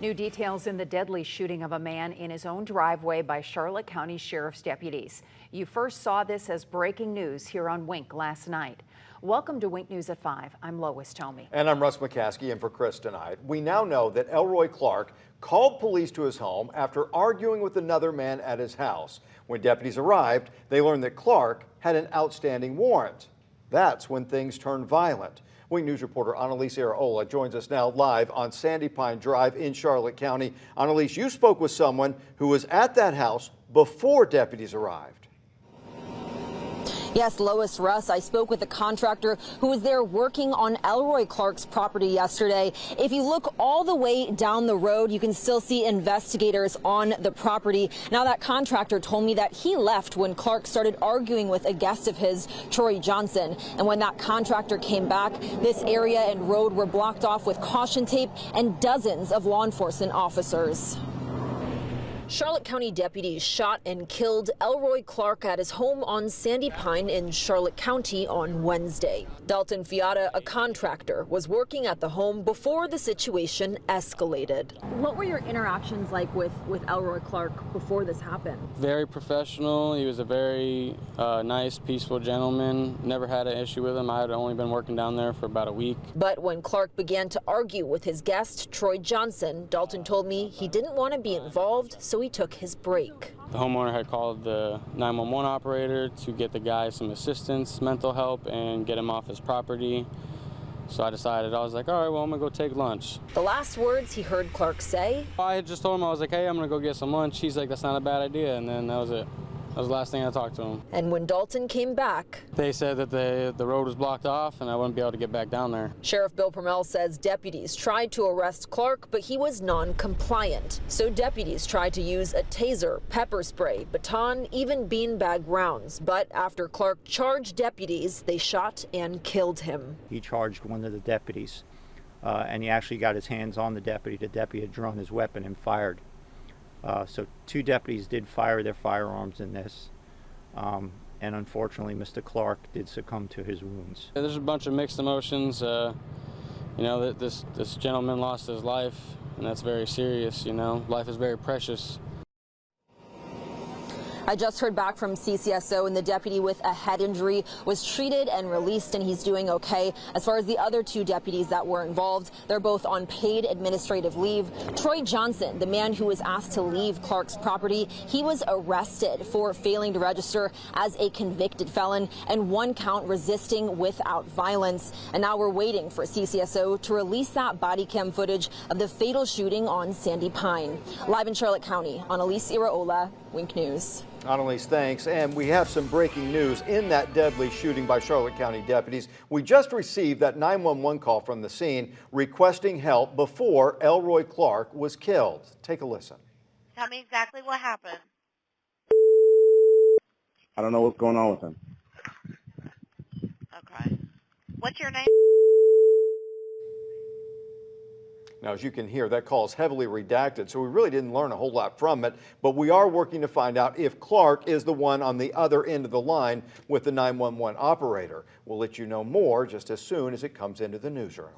New details in the deadly shooting of a man in his own driveway by Charlotte County Sheriff's deputies. You first saw this as breaking news here on Wink last night. Welcome to Wink News at 5. I'm Lois Tomey. And I'm Russ McCaskey in for Chris tonight. We now know that Elroy Clark called police to his home after arguing with another man at his house. When deputies arrived, they learned that Clark had an outstanding warrant. That's when things turned violent. Wink News reporter Annalise Araola joins us now live on Sandy Pine Drive in Charlotte County. Annalise, you spoke with someone who was at that house before deputies arrived. Yes, Lois, Russ, I spoke with a contractor who was there working on Elroy Clark's property yesterday. If you look all the way down the road, you can still see investigators on the property. Now, that contractor told me that he left when Clark started arguing with a guest of his, Troy Johnson. And when that contractor came back, this area and road were blocked off with caution tape and dozens of law enforcement officers. Charlotte County deputies shot and killed Elroy Clark at his home on Sandy Pine in Charlotte County on Wednesday. Dalton Fiata, a contractor, was working at the home before the situation escalated. What were your interactions like with Elroy Clark before this happened? Very professional. He was a very nice, peaceful gentleman. Never had an issue with him. I had only been working down there for about a week. But when Clark began to argue with his guest, Troy Johnson, Dalton told me he didn't want to be involved, so he took his break. The homeowner had called the 911 operator to get the guy some assistance, mental help, and get him off his property. So I was like, all right, well, I'm gonna go take lunch. The last words he heard Clark say? I had just told him, I was like, hey, I'm gonna go get some lunch. He's like, that's not a bad idea, and then that was it. That was the last thing I talked to him. And when Dalton came back, they said that the road was blocked off and I wouldn't be able to get back down there. Sheriff Bill Permel says deputies tried to arrest Clark, but he was non-compliant. So deputies tried to use a taser, pepper spray, baton, even beanbag rounds. But after Clark charged deputies, they shot and killed him. He charged one of the deputies, and he actually got his hands on the deputy. The deputy had drawn his weapon and fired. So two deputies did fire their firearms in this, and unfortunately Mr. Clark did succumb to his wounds. There's a bunch of mixed emotions. You know, this gentleman lost his life, and that's very serious. You know, life is very precious. I just heard back from CCSO, and the deputy with a head injury was treated and released, and he's doing okay. As far as the other two deputies that were involved, they're both on paid administrative leave. Troy Johnson, the man who was asked to leave Clark's property, he was arrested for failing to register as a convicted felon and one count resisting without violence. And now we're waiting for CCSO to release that body cam footage of the fatal shooting on Sandy Pine. Live in Charlotte County, Annalise Araola, Wink News. Annalise, thanks. And we have some breaking news in that deadly shooting by Charlotte County deputies. We just received that 911 call from the scene requesting help before Elroy Clark was killed. Take a listen. Tell me exactly what happened. I don't know what's going on with him. Okay. What's your name? Now, as you can hear, that call is heavily redacted, so we really didn't learn a whole lot from it, but we are working to find out if Clark is the one on the other end of the line with the 911 operator. We'll let you know more just as soon as it comes into the newsroom.